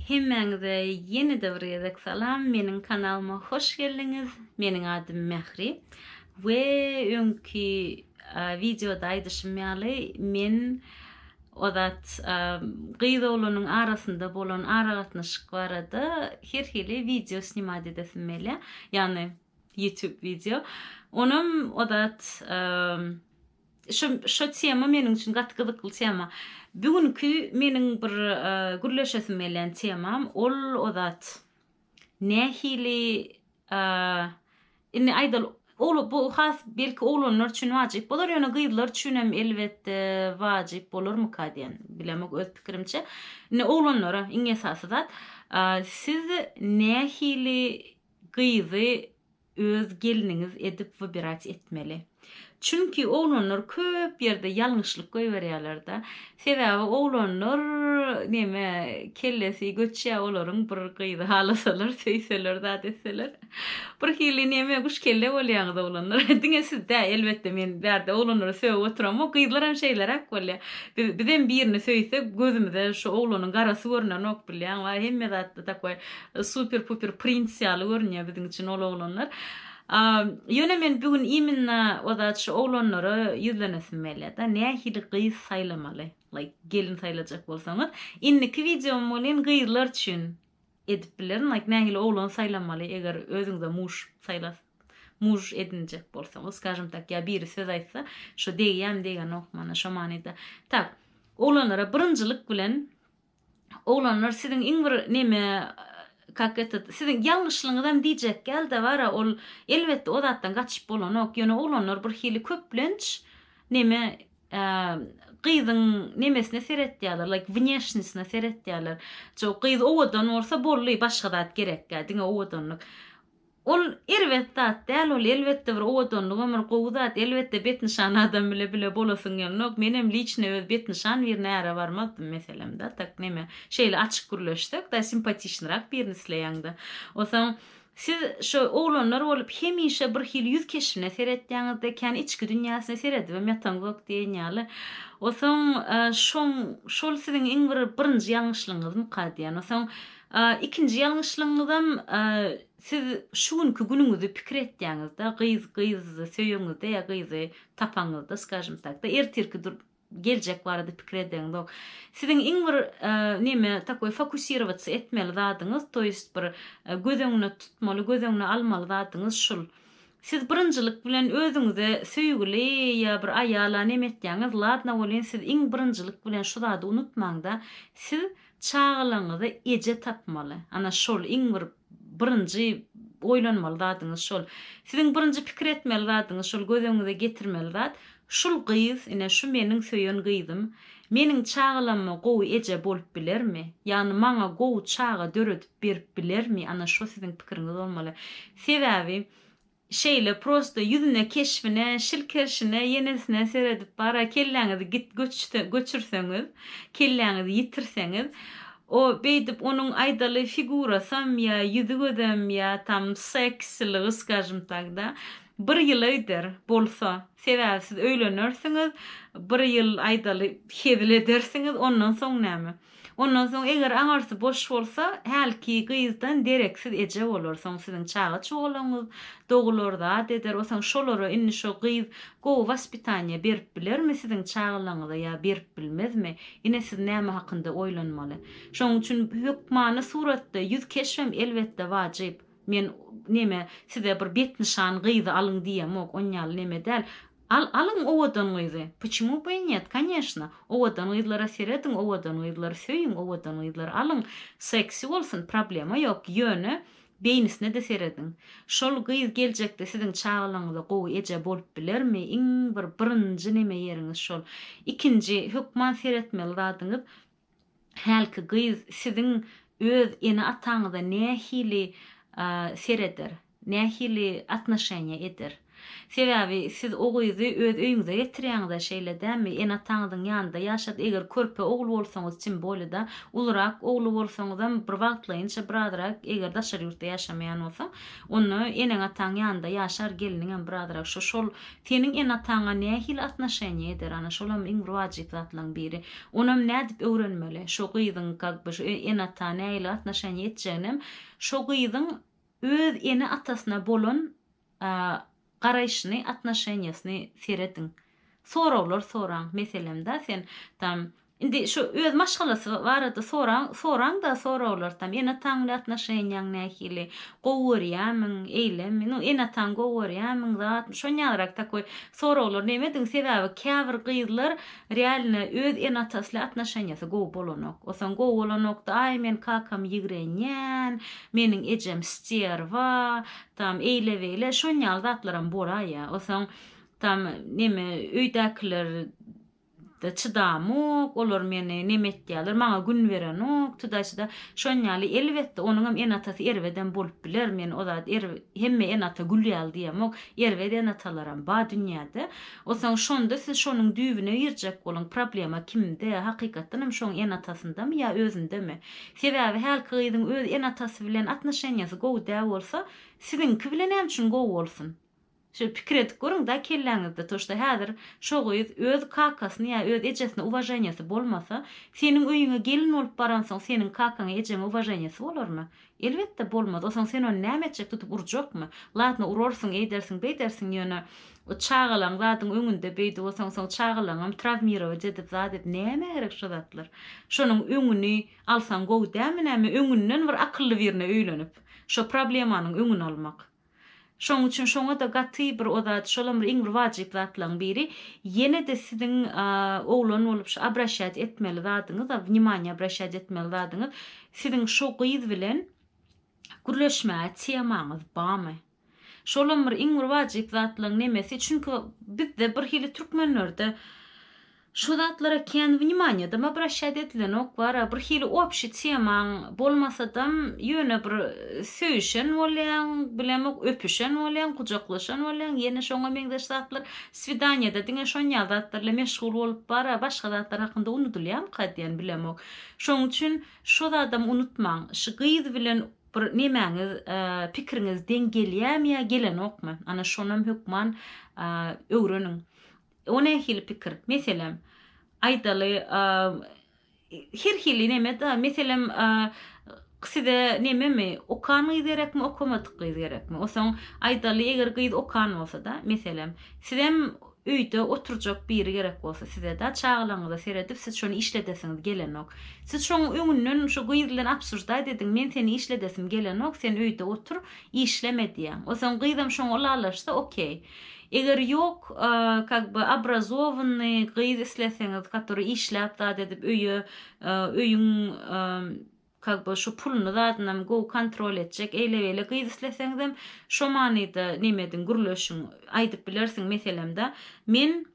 Hemmeňize yeni döwredek salam. Meniň kanalyma hoş geldiniz. Meniň adym Mehri. We öňki videoda aýdyşmaly men odat gyýda olanyň arasynda bolan aragatnaşyk barada her hili video snimad edesimeli. Yani YouTube video. Onum odat şu tema meniň üçin gatgydykly tema. Bugünkü meniň bir gürleşesim bilen temam ol odat nähili inni aýdal ol bu has belki olanlar üçin wajyp bolar ýöne gyýdylar üçin hem elbetde wajyp bolarmy diýen bilemek öz pikirimçe. Ne olanlara iň esasy zat siz nähili gyýdy öz geliniňiz edip wybirać etmeli. Çünki oğlanlar köp yerde yanlışlık koyuverýärler da. Sebäbi oğlanlar neme kellesi göçýä olaryň bir gyýdy halasalar, söýseler da deseler. Bir hili neme guş kelle bolýar da oğlanlar. Diňe siz de elbetde men bärde oğlanlara söýüp oturam, o gyýdylar hem şeýler hak bolýar. Bizden birini söýsek gözümizde şu oğlanyň garasy görnen ok bilýän we hemme zatda takoy super puper prins ýaly görnýär biziň üçin ol oğlanlar. Ýöne men bugün iminna odat şu oğlanlara ýüzlenesim gelýär da nähili gyýy saýlamaly. Like gelin saýlajak bolsaňyz, inniki videom bolan gyýylar üçin edip bilerin, like nähili oğlan saýlamaly eger özüňize muž edinjek bolsaňyz, skажем так, ya biri söz aýtsa, şu diýýän degen okmana şu manyda. Tak, oğlanlara birinjilik bilen oğlanlar siziň iň bir neme sizin yanlışlığınızdan diyecek geldi var ol elbette o zattan kaçıp bolan ok ýöne olanlar bir hili köplenç neme gyýdyň nemesine seretdiýärler, like внешнесine seretdiýärler. Çok gyýdy owadan bolsa bolly başga zat gerek diňe owadanlyk. Ol elbette däl ol elbette bir owadanlyk ömür gowzat elbette bet nişan adam bile bolasyň gelnok. Menem liçne öz bet nişan bir näre barmazdym meselemde. Tak neme şeýle açyk gürleşdik da simpatiçnırak birini isleýäňdi. Osaň siz şu oğlanlar olup hemişe bir hil yüz keşfine seretdiňizde kän içki dünýäsine seredip ýataňyz diýenýärler. Osaň şol siziň iň birinji ýalňyşlygyňyz diýen. Osaň ikinji ýalňyşlygyňyzam siz şuňky günüňizi pikir etdiňizde gyýy söýüňizde ýa gyýy tapaňyzda skажем так da ertirki geljek barada pikir ediňizde siziň iň bir neme takoy fokusirowatsy etmeli zadyňyz, to есть bir gözeňne tutmaly, gözeňne almaly zadyňyz şul. Siz birinjilik bilen özüňize söýgüli ýa bir aýala neme etdiňiz, ladna bolan siz iň birinjilik bilen şu zady unutmaň da siz çağlaňyzy eje tapmaly. Ana şol iň bir birinji oýlanmaly zadyňyz şol. Siziň birinji pikir etmeli zadyňyz şol, gözeňize getirmeli zat. Şul gyýyz, ine şu meniň söýen gyýdym. Meniň çağlama gowy eje bolup bilermi? Ýani maňa gowy çağa döredip berip bilermi? Ana şu siziň pikiriňiz bolmaly. Sebäbi şeýle prosto ýüzüne keşfine, şilkerşine, yenesine seredip bara kelläňizi göçürseňiz, kelläňizi ýitirseňiz, o beýdip onuň aýdaly figurasam ýa ýüzi gözem ýa tam seksli skажем так da bir ýyl öýder bolsa, sebäbi siz öýlenirsiňiz, bir ýyl aýdaly hedil edersiňiz, ondan soň näme? Ondan soň eger aňarsy boş bolsa, hälki gyýyzdan dereksiz eje bolar. Soň siziň çağa çoğulaňyz dogulary zat eder. Osaň şolary inni şo gyýyz gowy waspitaniýa berip bilermi siziň çağlaňyza ýa berip bilmezmi? Ine siz näme hakynda oýlanmaly? Şoň üçin hökmany suratda ýüz keşfem elbetde wajyp. Men neme size bir bet nişan gyýdy alyň diýemok, onýaly neme däl. Alın owadan gyýdy. Почему бы и нет? Конечно. Owadan gyýdylara seredin, owadan gyýdylara söýüň, owadan gyýdylara alyň. Seksi bolsun, problema ýok. Ýöne beýnisine de seredin. Şol gyýyz geljekde siziň çağlaňyza gowy eje bolup bilermi? Iň birinji neme ýeriňiz şol. Ikinji hökman seretmeli zadyňyz hälki gyýyz siziň öz ene ataňyza nähili sereder, nähili atnaşanya eder. Sebebi siz o gyzy öz öýüňize getirýäňiz şeýle dämi? Ene taňyň ýanynda ýaşap eger körpe ogul bolsaňyz çim bolýa-da, ulurak oglu bolsaňyzam bir wagtlaýynça biraderak eger daşary ýurtda ýaşamaýan bolsaň, onu eneň ataň ýanynda ýaşar, geliniň biraderak şol seniň ene ataňa nähili atnaşaňy eder, ana şolam iň wajyp zatlaryň biri. Onam nädip öwrenmeli? Şo gyzyň kakby ene ataň nähili atnaşaňy etjenim, şo gyzyň öz ene atasyna bolan garaýşyny, atnaşanyasını seredin. Sorawlar soraň. Meselem da sen tam indi şu öz maşgalasy barada soraň da sorawlar tam ene taňly atnaşanyaň nähili, gowurýamyň, eýlemi, no ene taň gowurýamyň zat, şonýarak takoy sorawlar nemedin sebebi käbir gyzlar realny öz ene atasly atnaşanyasy gow bolanok. Osan gow bolanokda ay men kakam ýigrenýän, meniň ejem stierwa, tam eýleweýle şonýal zatlaram boraýa. Osan tam neme öýdäkiler da çydamok, olar meni nemetdiýärler, maňa gün berenok, tudaşda şonýaly elbetde onuňam en atasy erweden bolup biler, men o zat hemme en ata gülýär diýemok, erweden atalaram ba dünýäde. Osaň şonda siz şonuň düýbüne ýerjek bolan problema kimde? Hakykatdan hem şoň en atasındamy ýa özündemi? Sebebi her gyzyň öz en atasy bilen atnaşanýasy gowy däl bolsa, siziňki bilen hem şun gowy bolsun. Şu pikir edip görüň da kelläňizde toşda häzir şo gyz öz kakasyny ýa öz ejesine uwajanýasy bolmasa, seniň öýüňe gelin bolup baransaň, seniň kakaňa ejeňe uwajanýasy bolarmy? Elbetde bolmaz. Osaň sen onu näme etjek tutup urjakmy? Latny urarsyň, eýdersiň, beýdersiň ýöne o çağılan zadyň öňünde beýdi bolsaň, soň çağılaňam travmiraw edip zat edip näme gerek şu zatlar? Şonuň öňüni alsaň gowy dämi näme? Öňünden bir akylly birine öýlenip şo problemanyň öňüni almak. Şoň üçin şoňa da gaty bir odat şolam iň bir wajyp zatlaryň biri ýene-de siziň oglan bolup şu abraşat etmeli zadyňyz, wнимание abraşat etmeli zadyňyz siziň şo gyz bilen gürleşmäge tiýamaňyz barmy? Şolam bir iň bir wajyp zatlaryň nemesi? Çünki bizde bir hili türkmenlerde şu zatlara keň wнимание da abraşat edilen ok bar, bir hili opşy temaň bolmasa-da ýöne bir söýüşen bolýan, bilemok öpüşen bolýan, kucaklaşan bolýan, ýene şoňa meňdeş zatlar swidaniýada diňe şonýal zatlarla meşgul bolup bar, başga zatlar hakynda unutulýan kadýan bilemok. Şoň üçin şo adam unutmaň, şu gyz bilen bir nemäňiz, pikiriňiz dengelýärmi ýa gelen okmy? Ana şonam hükman öwreniň. O nähili pikir? Meselem, aýdaly her hili neme da, meselem size nememi okan gerekmi, okamadyk gerekmi? Osaň aýdaly eger gyz okan bolsa da, meselem, sizem öýde oturjak biri gerek bolsa, size da çağılaňyza seredip siz şonu işledesiňiz gelenok. Siz şoň öňünden şu gyz bilen absurda ediň, men seni işledesim gelenok, sen öýde otur, işleme diýen. Osaň gyzam şoň olalaşsa okey. Eger yok, как бы образованный gyz isleseňiz, который işläp zat edip öýüň как бы şu pulunu zatynam gowy kontrol etjek, eýleweýle gyz isleseňizem şo manyda nemedin gürleşiň aýdyp bilersiň meselemde, men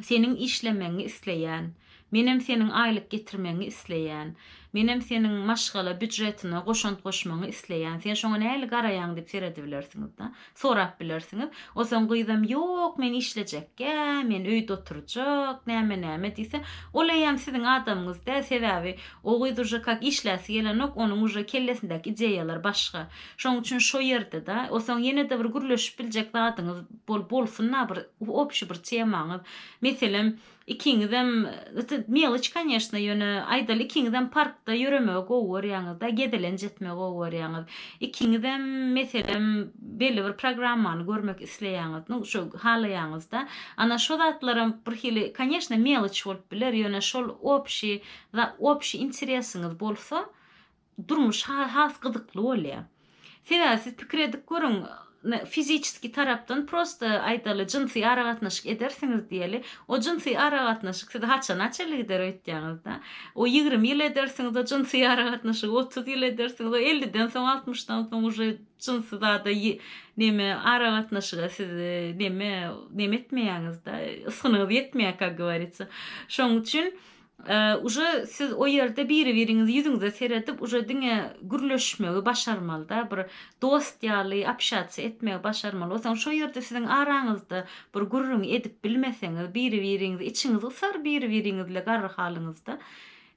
seniň işlemeňi isleýän, menem seniň aýlyk getirmeňi isleýän, menem seniň maşgala büdjetine goşant goşmaňy isleýän, sen şoňa näle garaýaň diýip seredi bilersiňiz da, sorap bilersiňiz. Osaň gyzam ýok, men işlejekkä, men öýde oturjak, näme diýse, olaýam siziň adamyňyz da, sebebi o gyz uje kak işläsi gelenok, onuň uje kellesindäki ideýalar başga. Şoň üçin şo ýerde da, osaň ýene-de bir gürleşip biljek zadyňyz bolsunna, bir opşy bir temaňyz. Meselem, ikiňizem meliç, конечно, ýöne aýdaly ikiňizem parkda ýöremäge gowurýaňyz da, gedelen jetmäge gowurýaňyz. Ikiňizem meselem belli bir programmany görmek isleýäňiz, şo halaýaňyz da. Ana şo zatlaram bir hili, конечно, meliç bolup biler, ýöne şol opşy interesiňiz bolsa, durmuş has gyzykly bolýar. Sebebi siz pikir edip görüň, fiziski tarapdan prosta aýdaly jynsi aragatnaşyk edersiňiz diýeli, o jynsi aragatnaşyk size haçan açyly gider öýtýäňiz da. O 20 ýyl edersiňiz o jynsi aragatnaşyk, 30 ýyl edersiňiz, o 50-den soň 60-dan soň uje jynsi da neme aragatnaşyga siz neme etmeýäňiz da, ysgynyňyz ýetmeýär, как говорится. Şoň üçin Uje siz o yerde biri-biriňizi ýüzüňize seredip uje diňe gürleşmegi başarmaly da, bir dost ýaly apşatsy etmegi başarmaly. Osaň şo ýerde siziň araňyzda bir gürrüň edip bilmeseňiz, biri-biriňizi içiňizi ysar, biri-biriňizle garryhalyňyzda.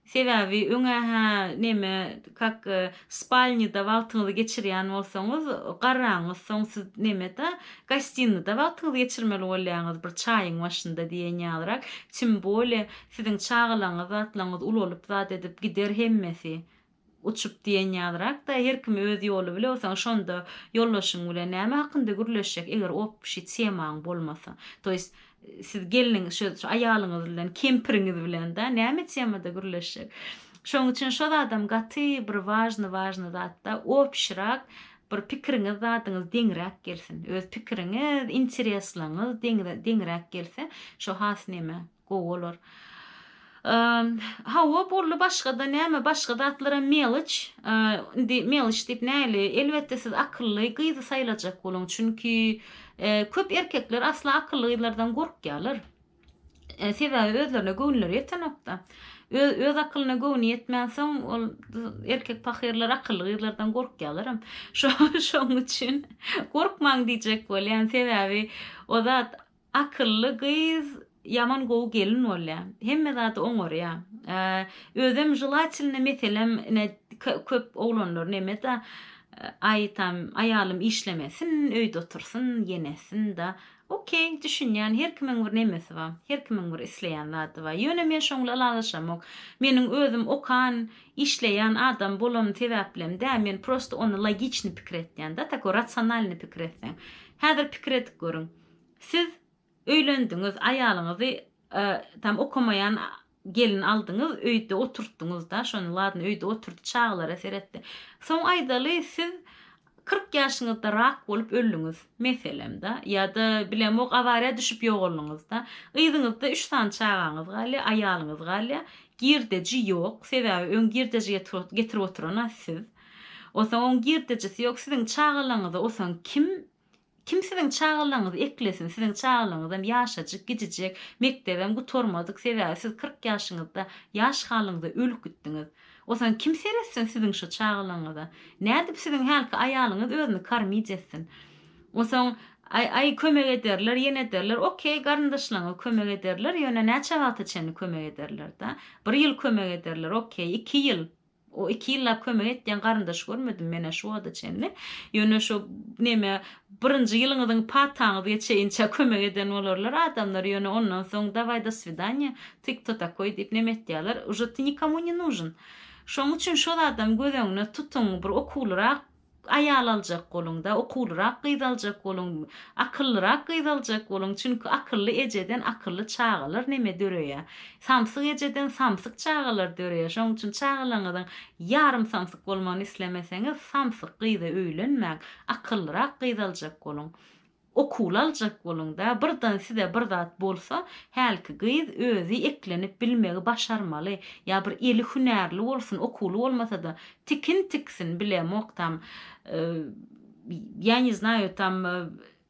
Sebäbi öňe neme kak spalnyda wagtyňyzy geçirýän bolsaňyz, garraňyz soň siz nemede gostinada wagtyňyzy geçirmeli bolýaňyz bir çaýyň başynda diýen ýalyrak. Tim bole siziň çagalaňyz, atlaňyz ulolup zat edip gider hemmesi uçup diýen ýalyrak da her kim öz ýoly bilen olsaň şonda ýollaşyň bilen näme hakynda gürleşjek eger op şi temaň bolmasa. Toýst siz geliniň şu aýalyňyz bilen, kempiriňiz bilen da näme temada gürleşjek. Şoň üçin şo adam gaty bir важny zatda opşyrak bir pikiriňiz zadyňyz deňrak gelsin. Öz pikiriňiz, intereslaňyz deňrak gelse, şo has näme gowy bolar. Hawa bolly başga da näme başga zatlara meliç, indi meliç diýip näli? Elbetde siz akylly, gyzy saýlajak boluň. Çünki köp erkekler asla akylly gyzlardan gorkýarlar. Sebäbi özlerine göwnleri ýetenokda. Öz akylyna göwni ýetmäsoň ol erkek pahyrlar akylly gyzlardan gorkýarlar. Şoň üçin gorkmaň diýjek bolýan sebäbi o zat akylly gyz yaman gowy gelin bolýar. Hemme zat oňor ýa. Özüm jylaçylyny meselem köp oglanlar nemede aýalym işlemesin, öýde otursun, yenesin da. Okey, düşünýän her kimiň bir nemesi bar. Her kimiň bir isleýän zady bar. Ýöne men şoňla allaşamok. Meniň özüm okan, işleýän adam bolan sebäplem dä men prosto ony logiçny pikir etýän da, tako rasionalny pikir etsen. Häzir pikir edip görüň. Siz öýlendiňiz, aýalyňyzy tam okumaýan gelin aldyňyz, öýde oturtdyňyz da, şonu ladyny öýde oturtdy, çağlara seretdi. Soň aýdaly siz 40 ýaşyňyzda rak bolup öldüňiz meselem da, ýa-da bilemok awariýa düşüp ýogalyňyz da. Yzyňyzda 3 tane çağaňyz galy, aýalyňyz galy, girdeji ýok. Sebäbi öň girdeji getirip oturan siz. Osaň on girdejisi ýok, siziň çağalaňyzy osaň kim siziň çağalaňyzy eklesin, siziň çağalaňyzdan ýaşajyk, gidijek, mektebem gutormadyk. Sebäbi siz 40 ýaşyňyzda ýaş halyňyzda ölüp gitdiňiz. Osaň kim seretsin siziň şu çağalaňyza? Nädip siziň halky aýalyňyz özüni karmyjatsin? Osaň ay kömek ederler, ýene ederler. Okey, garyndaşlaryňa kömek ederler, ýöne näçe wagt içinde kömek ederler da. 1 ýyl kömek ederler, okey, 2 ýyl. O 2 ýylla kömek etýän garyndaş görmedim mene şu wagt içinde. Ýöne şu neme 1-nji ýylyňyzyň pataňy geçeýinçe kömek eden bolarlar adamlar, ýöne ondan soň davay do свидания, tyk to takoy diýip neme etýärler. Уже ты никому не нужен. Şoň üçin şol adam gözeňine tutuň, bir okulrak aýal aljak bolunda, okulrak gyz aljak bolun, akyllyrak gyz aljak bolun. Çünki akylly ejeden akylly çağalar neme döreýär. Samsyk ejeden samsyk çağalar döreýär. Şoň üçin çağalaňyzdan ýarym samsyk bolmagyny islemeseňiz, samsyk gyza öýlenmäň, akyllyrak gyz aljak bolun. Okul aljak bolun da, birden size bir zat bolsa, halky gyz özü eklenip bilmegi başarmaly. Ya bir eli hünärli bolsun, okulu bolmasa da tiksin bilemok tam, я не знаю, tam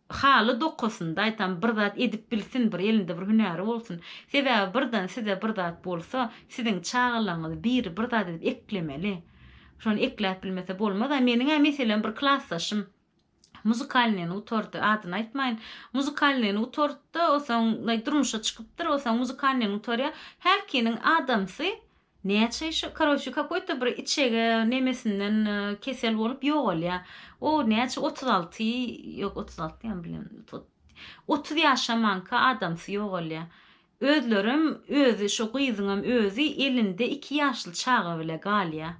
haly dokosunda tam bir zat edip bilsin, bir elinde bir hünäri bolsun. Sebäbi birden size bir zat bolsa, siziň çağalaňyz bir zat edip eklemeli. Şonu ekläp bilmese bolmaz. Meniň meselem bir klassdaşym muzikalnyny utordy, adyny aýtmaýyn. Muzikalnyny utordy, osaň durmuşa çykypdyr, osaň muzikalnyny utorýa. Her kiniň adamsy näçe şu karoşy какой-то bir içege nemesinden kesel bolup ýogalýar. O näçe 36 ýok 36 ýa bilmem. 30 ýaşamanka adamsy ýogalýar. Özlerim özü şu gyzyňam özü elinde 2 ýaşly çağı bile galýar.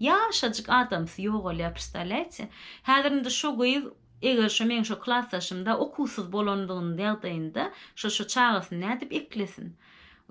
Ýaşajyk adamsy ýogalýar, представляете? Häzirinde şu gyz eger şu men şu klassdaşymda okusuz bolandygyny ýagdaýynda şu çağısy nädip eklesin?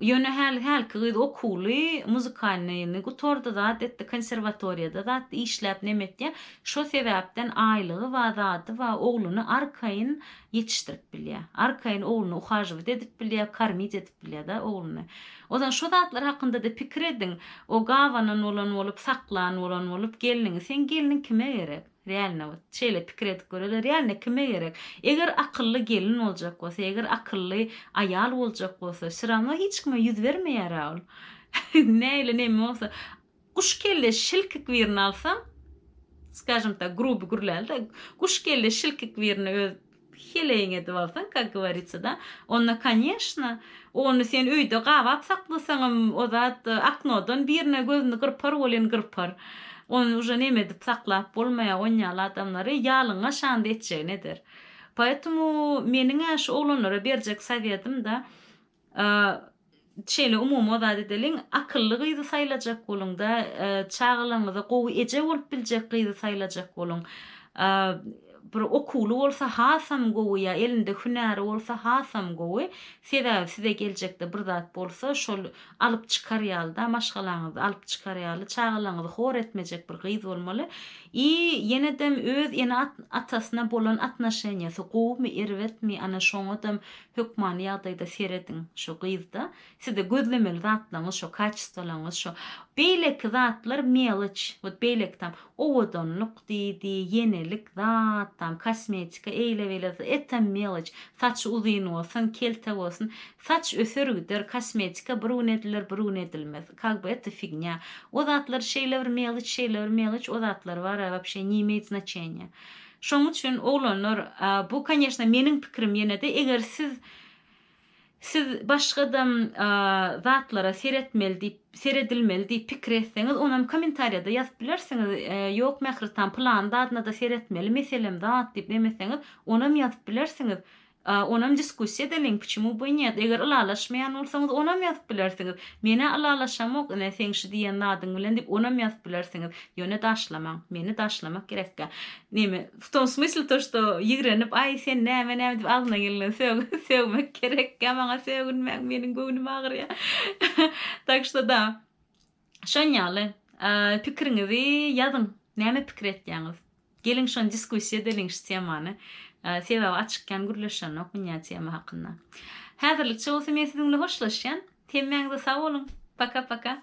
Ýöne halky gyz okuly, muzikalnyny gutordy zat etdi, konservatoriýada zat işläp nemetdi. Şo sebäpden aýlygy we zady we ogluny arkaýyn ýetişdirip bilýär. Arkaýyn ogluny uhajyp edip bilýär, karmyj edip bilýär da ogluny. Odan şo zatlar hakynda da pikir ediň. O gawanan bolan bolup, saklan bolan bolup geliniň, sen geliniň kime gerek? Realna şeýle pikir edip göreler, realna kime gerek? Eger akylly gelin boljak bolsa, eger akylly aýal boljak bolsa, şyrama hiç kime ýüz bermeýär ol. Neyle neme olsa kuş kelle şilkik birini alsam, skажем так, грубый гурлялда, kuş kelle şilkik birini öz heleğine edip alsan, как говорится, da. Onda, конечно, onu sen öýde gabap saklasaňam, o zat aknodan birine gözüni gırpar, olen gırpar. Onu уже neme edip saklap bolmaýa oňýal adamlary ýalyňa şanda etjek nedir. Поэтому meniň aş oglanlara berjek sowietim da şeýle umumy ozat edeliň, akylly gyzy saýlajak boluň da, çağlaňyza gowy eje bolup biljek gyzy saýlajak boluň. Bir okuly bolsa hasam gowy, ya elinde hünäri bolsa hasam gowy. Size geljekde bir zat bolsa şol alyp çykarýalda, maşgalaňyzy alyp çykarýaly, çağlaňyzy hor etmejek bir gyzy bolmaly. Yenedem öz atasyna bolan atnaşenýasy gowmy, erwetmi, ana şoňadam hökman ýagdaýda seredin şo gyzda. Size gözlemeli zatlaňyz, şo kaçystalaňyz, şo beýlek zatlar meliç, wot beýlekdam owodonluk diýdi, yenelik zat, tam kosmetika, eýle-beýle etem meliç, saç uzyn bolsun, kelte bolsun, saç ösürgüder, kosmetika birun edilir, birun edilmez. Как бы это figня. O zatlar şeýle bir meliç, o zatlar var, вообще не имеет значения. Şoň üçin oglanlar, bu конечно meniň pikirim ýene-de, eger siz başgadam zatlara seredilmeli diýip pikir etseňiz, onam kommentariýada ýazyp bilersiňiz. Ýok, mähritan plan dadna da seretmeli, meselem zat diýip demeseňiz, onam ýazyp bilersiňiz. Onam diskussiýa edeliň, почему бы нет? Eger ylalaşmaýan bolsaňyz, onam ýazyp bilersiňiz. Mene ylalaşamok, ne seň şu diýen nadyň bilen diýip onam ýazyp bilersiňiz. Ýöne daşlamaň, meni daşlamak gerekkä. Neme? В том смысле то, что ýigrenip, ay sen näme diýip alyna gelen söwmek gerekkä, maňa söwünmek meniň göwünüm agyrýar. Так что da, şonýaly, pikiriňizi ýazyň. Näme pikir etýäňiz? Gelin şon diskussiýa edeliň şu temany. Sebäbi açykkan gürleşen okunýan tema hakynda. Häzirlik çogusy men sizinle hoşlaşýan. Temmäňize sag bolun. Paka paka.